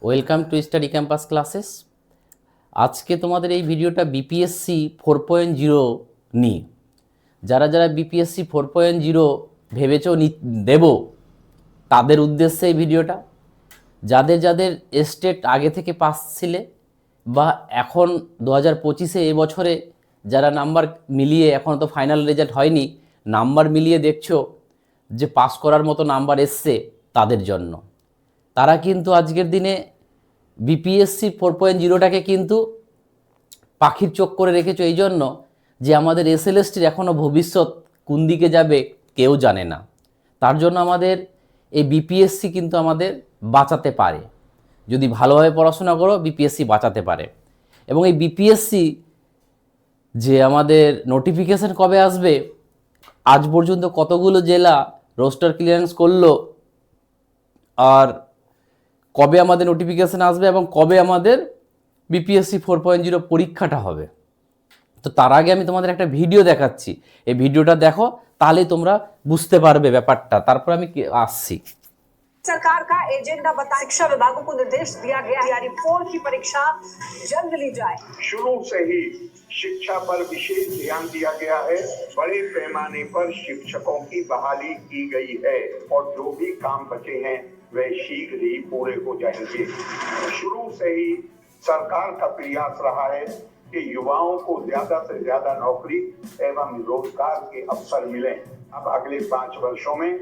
Welcome to study campus classes. আজকে তোমাদের এই ভিডিওটা বিপিএসসি 4.0 নিয়ে। যারা যারা বিপিএসসি 4.0 ভেবেছো দেব, তাদের উদ্দেশ্যে এই ভিডিওটা। যাদের যাদের স্টেট আগে থেকে পাস ছিলে বা এখন 2025-এ এবছরে যারা নাম্বার মিলিয়ে, এখন তো ফাইনাল রেজাল্ট হয়নি, নাম্বার মিলিয়ে দেখছো যে পাস করার মতো নাম্বার এসছে, তাদের জন্য। তারা কিন্তু আজকের দিনে বিপিএসসি 4.0টাকে কিন্তু পাখির চোখ করে রেখেছো এই জন্য যে আমাদের এসএলএসটির এখনও ভবিষ্যৎ কোন দিকে যাবে কেউ জানে না। তার জন্য আমাদের এই বিপিএসসি কিন্তু আমাদের বাঁচাতে পারে। যদি ভালোভাবে পড়াশোনা করো, বিপিএসসি বাঁচাতে পারে। এবং এই বিপিএসসি যে আমাদের নোটিফিকেশান কবে আসবে, আজ পর্যন্ত কতগুলো জেলা রোস্টার ক্লিয়ারেন্স করলো, আর কবে আমাদের নোটিফিকেশান আসবে এবং কবে আমাদের বিপিএসসি 4.0 পরীক্ষাটা হবে, তো তার আগে আমি তোমাদের একটা ভিডিও দেখাচ্ছি। এই ভিডিওটা দেখো, তাহলে তোমরা বুঝতে পারবে ব্যাপারটা। তারপর আমি আসছি। सरकार का एजेंडा बता शिक्षा विभागों को निर्देश दिया गया है यानी 4 की परीक्षा जल्द ली जाए। शुरू से ही शिक्षा पर विशेष ध्यान दिया गया है। बड़े पैमाने पर शिक्षकों की बहाली की गई है और जो भी काम बचे हैं वे शीघ्र ही पूरे हो जाएंगे। शुरू से ही सरकार का प्रयास रहा है कि युवाओं को ज्यादा से ज्यादा नौकरी एवं रोजगार के अवसर मिले। अब अगले 5 वर्षों में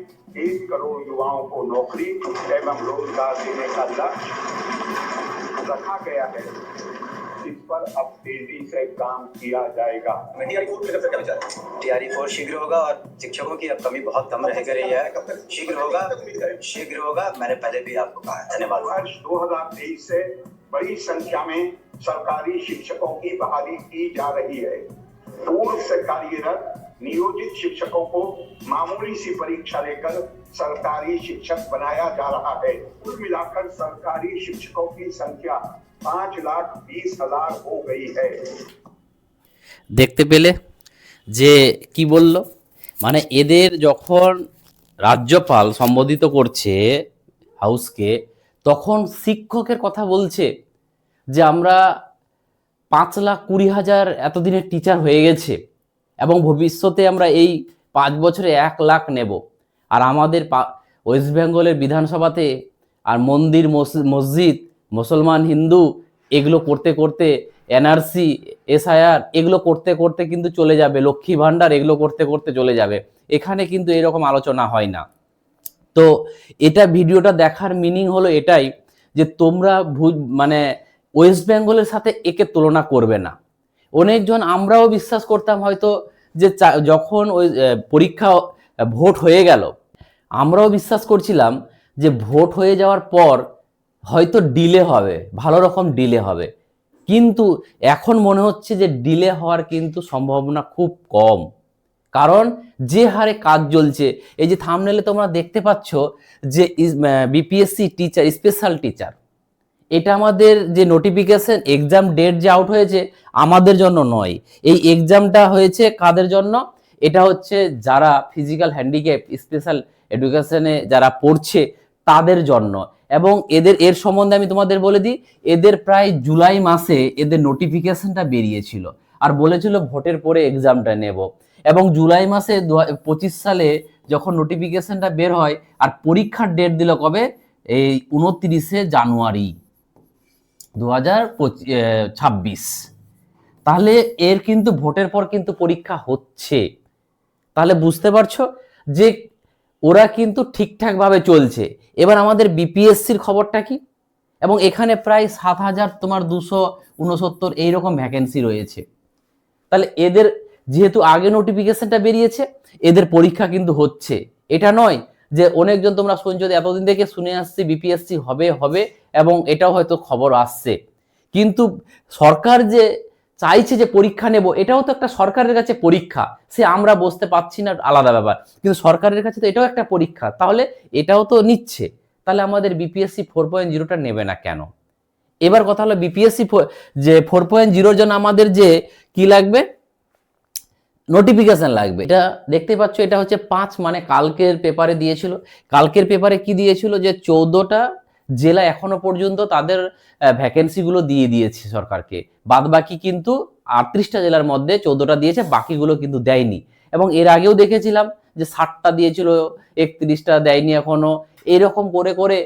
1 करोड़ युवाओं को नौकरी एवं रोजगार देने का लक्ष्य रखा गया है। इस पर अब तेजी से काम किया जाएगा। टीआरई 4 शीघ्र होगा और शिक्षकों की अब कमी बहुत कम रह गई है। शीघ्र होगा। मैंने पहले भी आपको कहा। धन्यवाद। वर्ष 2023 से बड़ी संख्या में सरकारी शिक्षकों की बहाली की जा रही है। पूर्व से कार्यरत नियोजित शिक्षकों को मामूली सी परीक्षा लेकर सरकारी शिक्षक बनाया जा रहा है। कुल मिलाकर सरकारी शिक्षकों की संख्या 5,20,000 हो गई है। দেখতে পেলে যে কি বলল, মানে এদের যখন রাজ্যপাল সম্বোধিত করছে হাউসকে, তখন শিক্ষকের কথা বলছে যে আমরা 5,20,000 এতদিনের টিচার হয়ে গেছে এবং ভবিষ্যতে আমরা এই 5 বছরে 1 লাখ নেব। আর আমাদের ওয়েস্ট বেঙ্গলের বিধানসভাতে আর মন্দির মসজিদ, মুসলমান হিন্দু এগুলো করতে করতে, এনআরসি এসআইআর এগুলো করতে করতে কিন্তু চলে যাবে, লক্ষ্মী ভাণ্ডার এগুলো করতে করতে চলে যাবে। এখানে কিন্তু এরকম আলোচনা হয় না। তো এটা ভিডিওটা দেখার মিনিং হলো এটাই যে তোমরা মানে ওয়েস্ট বেঙ্গলের সাথে একে তুলনা করবে না। অনেকজন আমরাও বিশ্বাস করতাম হয়তো যে যখন ওই পরীক্ষা ভোট হয়ে গেল, আমরাও বিশ্বাস করছিলাম যে ভোট হয়ে যাওয়ার পর হয়তো ডিলে হবে, ভালো রকম ডিলে হবে। কিন্তু এখন মনে হচ্ছে যে ডিলে হওয়ার কিন্তু সম্ভাবনা খুব কম, কারণ যে হারে কাজ চলছে। এই যে থাম্বনেলে তোমরা দেখতে পাচ্ছ যে বিপিএসসি টিচার, স্পেশাল টিচার, এটা আমাদের যে নোটিফিকেশন এক্সাম ডেট যে আউট হয়েছে আমাদের জন্য নয়। এই এক্সামটা হয়েছে কাদের জন্য? এটা হচ্ছে যারা ফিজিক্যাল হ্যান্ডিক্যাপ স্পেশাল এডুকেশনে যারা পড়ছে তাদের জন্য। এবং এর সম্বন্ধে আমি তোমাদের বলে দিই, এদের প্রায় জুলাই মাসে এদের নোটিফিকেশনটা বেরিয়েছিল আর বলেছিল ভোটের পরে এক্সামটা নেব। এবং জুলাই মাসে 2025 সালে যখন নোটিফিকেশনটা বের হয় আর পরীক্ষার ডেট দিল কবে? এই 29শে জানুয়ারি 2026। তাহলে এর কিন্তু ভোটের পর কিন্তু পরীক্ষা হচ্ছে। তাহলে বুঝতে পারছো যে ওরা কিন্তু ঠিকঠাকভাবে চলছে। এবার আমাদের বিপিএসসির খবরটা কি? এবং এখানে প্রায় 7,269 এইরকম ভ্যাকেন্সি রয়েছে। তাহলে এদের যেহেতু আগে নোটিফিকেশনটা বেরিয়েছে, এদের পরীক্ষা কিন্তু হচ্ছে। এটা নয় যে অনেকজন তোমরা শুনছো, এতদিন থেকে শুনে আসছি বিপিএসসি হবে হবে এবং এটাও হয়তো খবর আসছে, কিন্তু সরকার যে চাইছে যে পরীক্ষা নেব, এটাও তো একটা সরকারের কাছে পরীক্ষা। সে আমরা বসতে পারছি না আলাদা ব্যাপার, কিন্তু সরকারের কাছে তো এটাও একটা পরীক্ষা। তাহলে এটাও তো নিচ্ছে, তাহলে আমাদের বিপিএসসি 4.0টা নেবে না কেন? এবার কথা হলো বিপিএসসি যে 4.0 জন্য আমাদের যে কি লাগবে, নোটিফিকেশন লাগবে। এটা দেখতে পাচ্ছ, এটা হচ্ছে 5, মানে কালকের পেপারে দিয়েছিল। কালকের পেপারে কি দিয়েছিল যে 14টা জেলা এখনো পর্যন্ত তাদের ভ্যাকেন্সিগুলো দিয়ে দিয়েছে সরকারকে, বাদ বাকি কিন্তু 38টা জেলার মধ্যে 14টা দিয়েছে, বাকিগুলো কিন্তু দেয়নি। এবং এর আগেও দেখেছিলাম যে 60টা দিয়েছিল, 31টা দেয়নি এখনো, এরকম করে করে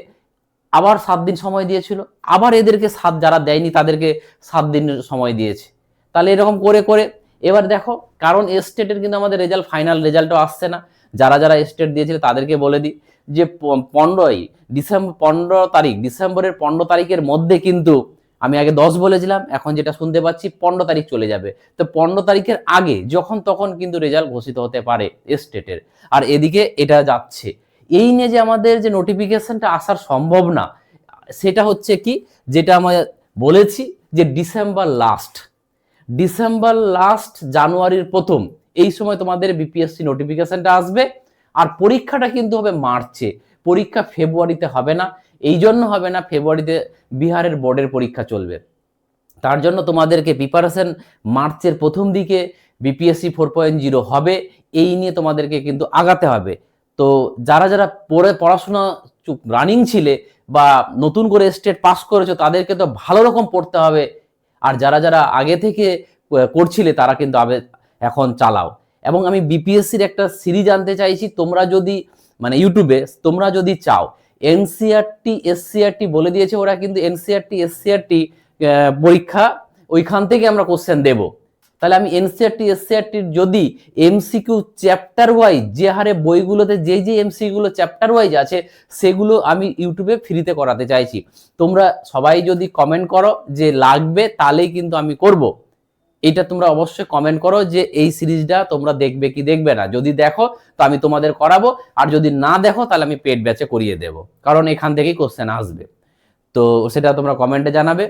আবার 7 দিন সময় দিয়েছিল, আবার এদেরকে যারা দেয়নি তাদেরকে 7 দিনের সময় দিয়েছে। তাহলে এরকম করে করে এবার দেখো, কারণ স্টেটের কিন্তু আমাদের রেজাল্ট, ফাইনাল রেজাল্টও আসছে না। যারা যারা স্টেট দিয়েছিল তাদেরকে বলে দিই যে 15 তারিখ, ডিসেম্বরের 15 তারিখের মধ্যে কিন্তু, আমি আগে 10 বলেছিলাম, এখন যেটা শুনতে পাচ্ছি 15 তারিখ চলে যাবে। তো 15 তারিখের আগে যখন তখন কিন্তু রেজাল্ট ঘোষিত হতে পারে স্টেটের। আর এদিকে এটা যাচ্ছে, এই নিয়ে যে আমাদের যে নোটিফিকেশনটা আসার সম্ভব না, সেটা হচ্ছে কি, যেটা আমরা বলেছি যে ডিসেম্বর লাস্ট জানুয়ারির প্রথম, এই সময় তোমাদের বিপিএসসি নোটিফিকেশনটা আসবে। আর পরীক্ষাটা কিন্তু হবে মার্চে, পরীক্ষা ফেব্রুয়ারিতে হবে না। এই জন্য হবে না, ফেব্রুয়ারিতে বিহারের বোর্ডের পরীক্ষা চলবে, তার জন্য তোমাদেরকে প্রিপারেশন মার্চের প্রথম দিকে বিপিএসসি 4.0 হবে, এই নিয়ে তোমাদেরকে কিন্তু আগাতে হবে। তো যারা যারা পড়াশোনা রানিং ছিলে বা নতুন করে স্টেট পাস করেছো, তাদেরকে তো ভালো রকম পড়তে হবে। আর যারা যারা আগে থেকে করছিলে তারা কিন্তু এখন চালাও। এবং আমি বিপিএসসির একটা সিরিজ আনতে চাইছি, তোমরা যদি মানে ইউটিউবে তোমরা যদি চাও, এনসিইআরটি এসসিইআরটি বলে দিয়েছে ওরা, কিন্তু এনসিইআরটি এসসিইআরটি পরীক্ষা ওইখান থেকে আমরা কোশ্চেন দেব। তাহলে আমি এনসিইআরটি এসসিইআরটির যদি এমসিকিউ চ্যাপ্টার ওয়াইজ, যে হারে বইগুলোতে যে এমসিকিউগুলো চ্যাপ্টার ওয়াইজ আছে, সেগুলো আমি ইউটিউবে ফ্রিতে করাতে চাইছি। তোমরা সবাই যদি কমেন্ট করো যে লাগবে, তাহলেই কিন্তু আমি করব। এটা তোমরা অবশ্যই কমেন্ট করো যে এই সিরিজটা তোমরা দেখবে কি দেখবে না। যদি দেখো তো আমি তোমাদের করাবো, আর যদি না দেখো তাহলে আমি পেড ব্যাচে করিয়ে দেব, কারণ এখান থেকেই কোশ্চেন আসবে। তো সেটা তোমরা কমেন্টে জানাবে।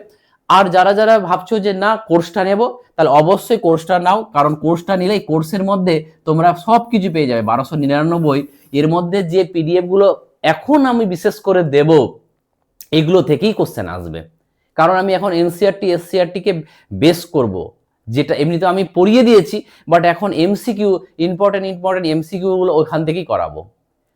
আর যারা যারা ভাবছো যে না কোর্সটা নেব, তাহলে অবশ্যই কোর্সটা নাও, কারণ কোর্সটা নিলেই কোর্সের মধ্যে তোমরা সব কিছু পেয়ে যাবে। 1299 এর মধ্যে যে পিডিএফ গুলো এখন আমি বিশেষ করে দেব, এগুলো থেকেই কোশ্চেন আসবে। কারণ আমি এখন এনসিইআরটি এসসিইআরটি কে বেস করব, যেটা এমনিতে আমি পড়িয়ে দিয়েছি, বাট এখন এমসিকিউ ইম্পর্টেন্ট এমসিকিউ গুলো ওখান থেকেই করাবো।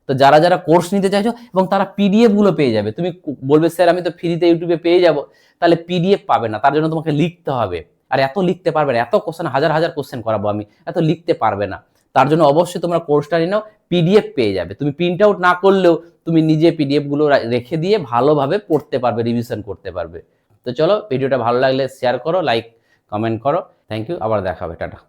তো যারা যারা কোর্স নিতে চাইছো, এবং তারা পিডিএফ গুলো পেয়ে যাবে। তুমি বলবে স্যার আমি তো ফ্রিতে ইউটিউবে পেয়ে যাব, তাহলে পিডিএফ পাবে না, তার জন্য তোমাকে লিখতে হবে। আর এত লিখতে পারবে না, এত কোশ্চেন, হাজার হাজার কোশ্চেন করাবো আমি, এত লিখতে পারবে না। তার জন্য অবশ্যই তোমরা কোর্সটা নিয়ে নাও, পিডিএফ পেয়ে যাবে। তুমি প্রিন্ট আউট না করলেও তুমি নিজে পিডিএফ গুলো রেখে দিয়ে ভালোভাবে পড়তে পারবে, রিভিশন করতে পারবে। তো চলো, ভিডিওটা ভালো লাগলে শেয়ার করো, লাইক কমেন্ট করো। থ্যাংক ইউ, আবার দেখা হবে, টাটা।